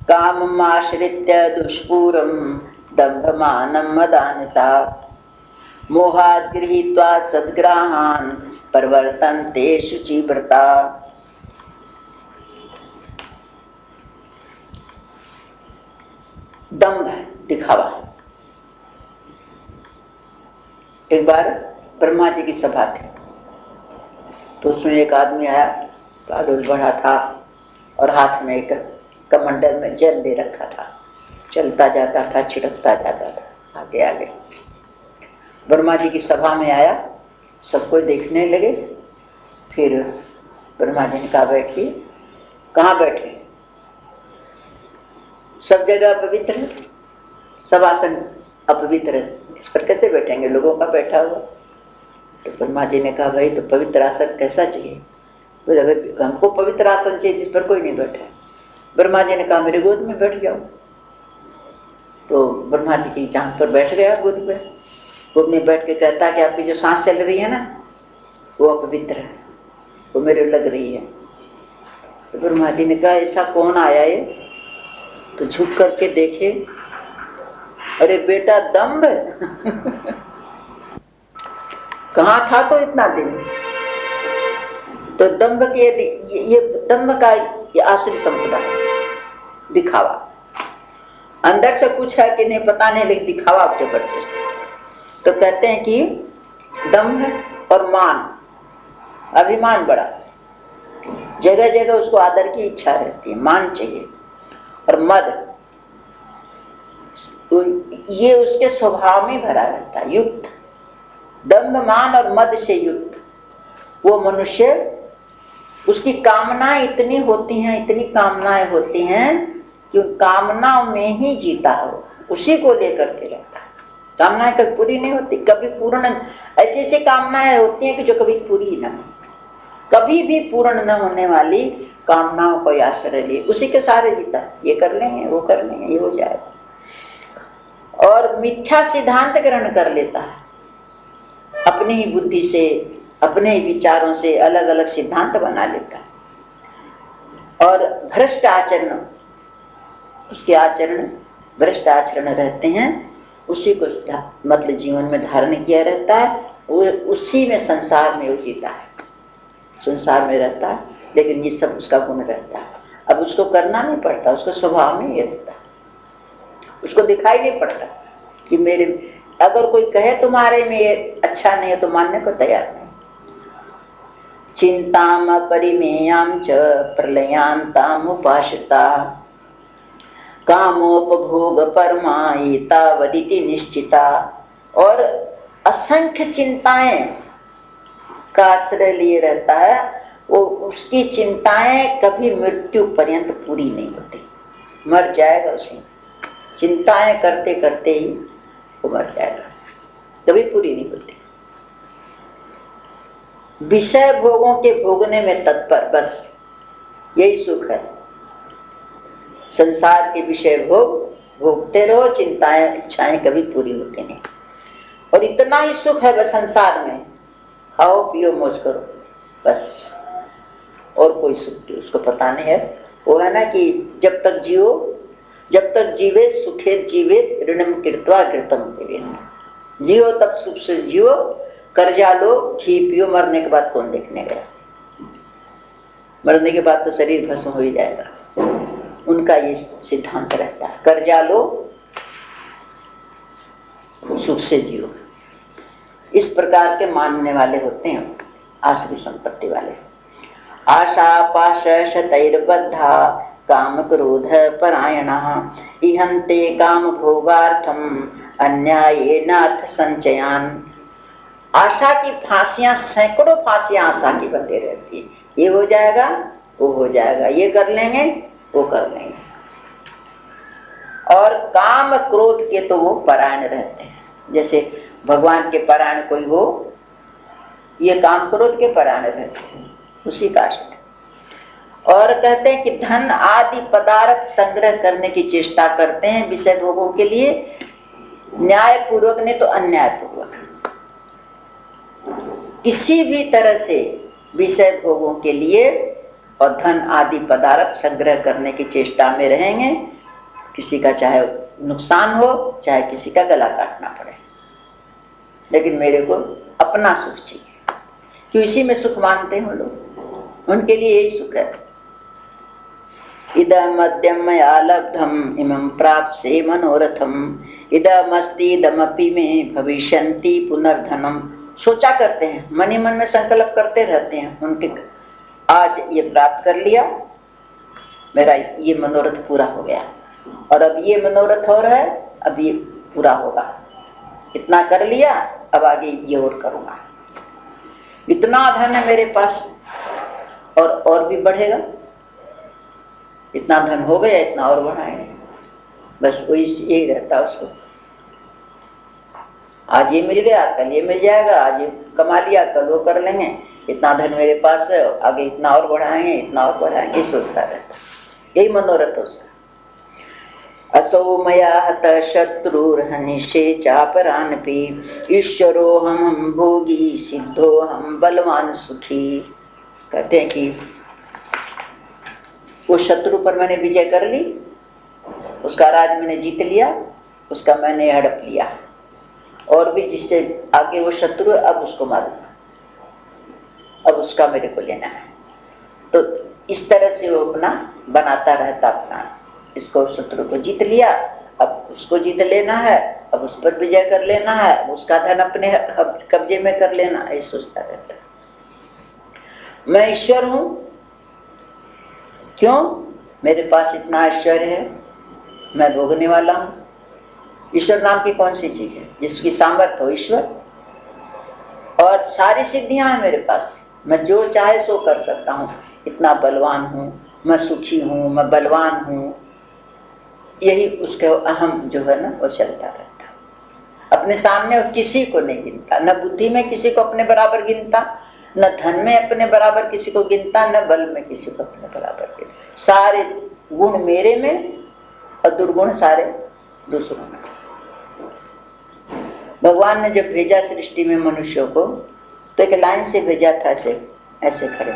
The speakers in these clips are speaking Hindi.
काममाश्रित्य दुष्पूरं दम्भमानं मदान्विता मोहात् गृहीत्वा सद्ग्राहान् प्रवर्तन्ते शुचिव्रता। दम्भ, दिखावा। एक बार ब्रह्मा जी की सभा थी, तो उसमें एक आदमी आया, बादल बढ़ा था और हाथ में एक कमंडल में जल दे रखा था, चलता जाता था, छिड़कता जाता था आगे आगे। ब्रह्मा जी की सभा में आया, सबको देखने लगे। फिर ब्रह्मा जी ने कहा बैठिए। कहाँ बैठे? सब जगह पवित्र है, सब आसन अपवित्र है, इस पर कैसे बैठेंगे? लोगों का बैठा हुआ। तो ब्रह्मा जी ने कहा भाई तो पवित्र आसन कैसा चाहिए? बोले हमको पवित्र आसन चाहिए जिस पर कोई नहीं बैठा। ब्रह्मा जी ने कहा मेरे गोद में बैठ जाओ। तो ब्रह्मा जी की जांघ पर बैठ गया, गोद पे। गोद में बैठ के कहता कि आपकी जो सांस चल रही है ना, वो अपवित्र है, वो मेरे लग रही है। तो ब्रह्मा जी ने कहा ऐसा कौन आया ये? तो झुक करके देखे, अरे बेटा दम्भ कहाँ था तो इतना दिन? तो दम्भ के ये दम्भ का ये आश्रय संपदा है, दिखावा। अंदर से कुछ है कि नहीं पता नहीं, लेकिन दिखावा जबरदस्त। तो कहते हैं कि दम्भ और मान, अभिमान बड़ा, जगह जगह उसको आदर की इच्छा रहती है, मान चाहिए। और मद, तो ये उसके स्वभाव में भरा रहता है, युक्त। दम्भ, मान और मद से युक्त वो मनुष्य, उसकी कामनाएं इतनी होती हैं, इतनी कामनाएं होती हैं कि कामनाओं में ही जीता हो, उसी को लेकर के रहता है। कामनाएं कभी पूरी नहीं होती, कभी पूर्ण, ऐसी ऐसी कामनाएं होती हैं कि जो कभी पूरी न हो, कभी भी पूर्ण न होने वाली कामनाओं को आश्रय लिए उसी के सारे जीता है। ये कर लेंगे, वो कर लेंगे, ये हो जाएगा। और मिथ्या सिद्धांत ग्रहण कर लेता है, अपनी ही बुद्धि से, अपने ही विचारों से अलग अलग सिद्धांत बना लेता है। और भ्रष्ट आचरण, उसके आचरण भ्रष्ट आचरण रहते हैं, उसी को मतलब जीवन में धारण किया रहता है, वो उसी में संसार में वो जीता है, संसार में रहता है, लेकिन ये सब उसका गुण रहता है। अब उसको करना नहीं पड़ता, उसका स्वभाव में ये रहता है, उसको दिखाई नहीं पड़ता कि मेरे, अगर कोई कहे तुम्हारे में ये अच्छा नहीं है तो मानने को तैयार नहीं। चिंताम परिमेयाम च प्रलयांताम उपाश्रिता कामोपभोग परमायिता वदिति निश्चिता। और असंख्य चिंताएं का आश्रय लिए रहता है, वो उसकी चिंताएं कभी मृत्यु पर्यंत पूरी नहीं होती, मर जाएगा उसी, चिंताएं करते करते ही वो मर जाएगा, कभी पूरी नहीं होती। विषय भोगों के भोगने में तत्पर, बस यही सुख है। संसार के विषय भोग भोगते रहो, चिंताएं इच्छाएं कभी पूरी होती नहीं। और इतना ही सुख है बस संसार में, खाओ पियो मौज करो बस, और कोई सुख नहीं उसको पता नहीं है। वो है ना कि जब तक जियो, जब तक जीवे सुखे जीवे ऋणम कृत्वा घृतम पिबेत्। जियो तब सुख से जियो, कर्जा लो घी पियो, मरने के बाद कौन देखने गया? मरने के बाद तो शरीर भस्म हो ही जाएगा। उनका ये सिद्धांत रहता है, कर्जा लो सुख से जियो। इस प्रकार के मानने वाले होते हैं आसुरी संपत्ति वाले। आशा पाश शतैर्बद्धा काम क्रोध परायणः इहन्ते काम भोगार्थम अन्यायेनार्थ संचयान। आशा की फांसियां, सैकड़ों फांसियां आशा की बंधे रहती है, ये हो जाएगा वो हो जाएगा, ये कर लेंगे वो कर लेंगे। और काम क्रोध के तो वो परायण रहते हैं, जैसे भगवान के परायण कोई हो, ये काम क्रोध के परायण रहते हैं, उसी का आश्रय। और कहते हैं कि धन आदि पदार्थ संग्रह करने की चेष्टा करते हैं विषय भोगों के लिए, न्याय पूर्वक नहीं तो अन्याय पूर्वक, किसी भी तरह से विषय भोगों के लिए। और धन आदि पदार्थ संग्रह करने की चेष्टा में रहेंगे, किसी का चाहे नुकसान हो, चाहे किसी का गला काटना पड़े, लेकिन मेरे को अपना सुख चाहिए। क्यों? इसी में सुख मानते हैं लोग, उनके लिए यही सुख है। इदमद्यं मया लब्धम इमं प्राप्स्ये मनोरथम इदमस्तीदमपि में भविष्यन्ति पुनर्धनम। सोचा करते हैं, मन ही मन में संकल्प करते रहते हैं उनके, आज ये प्राप्त कर लिया, मेरा ये मनोरथ पूरा हो गया, और अब ये मनोरथ और है, अब ये पूरा होगा, इतना कर लिया, अब आगे ये और करूंगा, इतना धन है मेरे पास और भी बढ़ेगा, इतना धन हो गया, इतना और बढ़ाएंगे, बस वही यही रहता उसको। आज ये मिल गया, कल ये मिल जाएगा, आज ये कमा लिया, कल वो कर लेंगे, इतना धन मेरे पास है, आगे इतना और बढ़ाएंगे, इतना और बढ़ाएंगे, सोचता रहता, यही मनोरथ उसका। असौ मया हतः शत्रुर्हनिशे चापरानपि ईश्वरो हम भोगी सिद्धो हम बलवान सुखी। कहते हैं कि वो शत्रु पर मैंने विजय कर ली, उसका राज मैंने जीत लिया, उसका मैंने हड़प लिया, और भी जिससे आगे वो शत्रु है, अब उसको मारूंगा, अब उसका मेरे को लेना है। तो इस तरह से वो अपना बनाता रहता अपना, इसको शत्रु को जीत लिया, अब उसको जीत लेना है, अब उस पर विजय कर लेना है, उसका धन अपने कब्जे में कर लेना, ऐसा सोचता रहता है। मैं ईश्वर हूं, क्यों? मेरे पास इतना ऐश्वर्य है, मैं भोगने वाला हूं। ईश्वर नाम की कौन सी चीज है जिसकी सामर्थ्य हो? ईश्वर। और सारी सिद्धियां हैं मेरे पास, मैं जो चाहे सो कर सकता हूं, इतना बलवान हूं, मैं सुखी हूं, मैं बलवान हूं, यही उसके अहम जो है ना वो चलता रहता। अपने सामने वो किसी को नहीं गिनता, न बुद्धि में किसी को अपने बराबर गिनता, न धन में अपने बराबर किसी को गिनता, न बल में किसी को अपने बराबर गिनता। सारे गुण मेरे में और दुर्गुण सारे दूसरों में। भगवान ने जब भेजा सृष्टि में मनुष्यों को, तो एक लाइन से भेजा था, ऐसे ऐसे खड़े,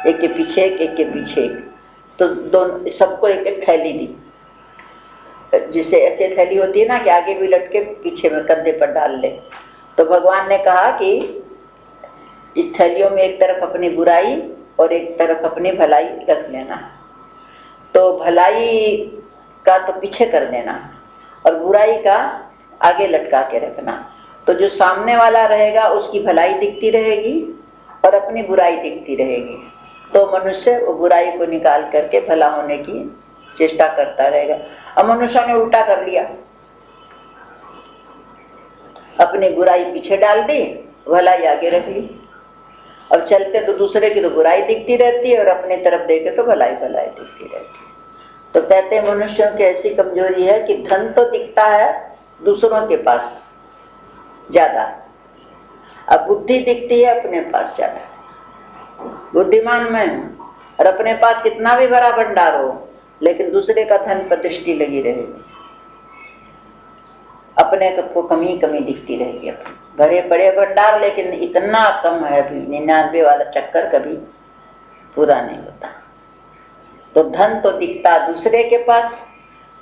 एक के पीछे एक के पीछे एक, तो दोनों सबको एक एक थैली दी, जिसे ऐसे थैली होती है ना कि आगे भी लटके पीछे में कंधे पर डाल ले। तो भगवान ने कहा कि इस थैलियों में एक तरफ अपनी बुराई और एक तरफ अपनी भलाई रख लेना, तो भलाई का तो पीछे कर देना और बुराई का आगे लटका के रखना। तो जो सामने वाला रहेगा उसकी भलाई दिखती रहेगी और अपनी बुराई दिखती रहेगी, तो मनुष्य वो बुराई को निकाल करके भला होने की चेष्टा करता रहेगा। अब मनुष्य ने उल्टा कर लिया, अपनी बुराई पीछे डाल दी, भलाई आगे रख ली, और चलते तो दूसरे की तो बुराई दिखती रहती है और अपनी तरफ देखे तो भलाई भलाई दिखती रहती है। तो कहते हैं मनुष्यों की ऐसी कमजोरी है कि धन तो दिखता है दूसरों के पास ज्यादा, अब बुद्धि दिखती है अपने पास ज्यादा। बुद्धिमान मैं हूं और अपने पास कितना भी बड़ा भंडार हो, लेकिन दूसरे का धन पर दृष्टि लगी रहेगी, अपने को कमी कमी दिखती रहेगी। बड़े बड़े भंडार लेकिन इतना कम है, अभी 99 वाला चक्कर कभी पूरा नहीं होता। तो धन तो दिखता दूसरे के पास,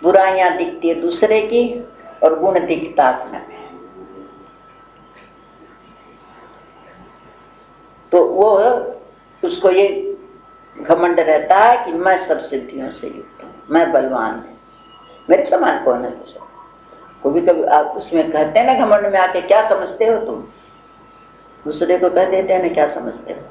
बुराइयां दिखती है दूसरे की, और गुण दिखता अपने में। तो वो उसको ये घमंड रहता है कि मैं सब सिद्धियों से युक्त हूं, मैं बलवान हूं, मेरे समान कौन है दूसरा। कभी कभी आप उसमें कहते हैं ना घमंड में आके, क्या समझते हो तुम? दूसरे को कह देते हैं ना क्या समझते हो,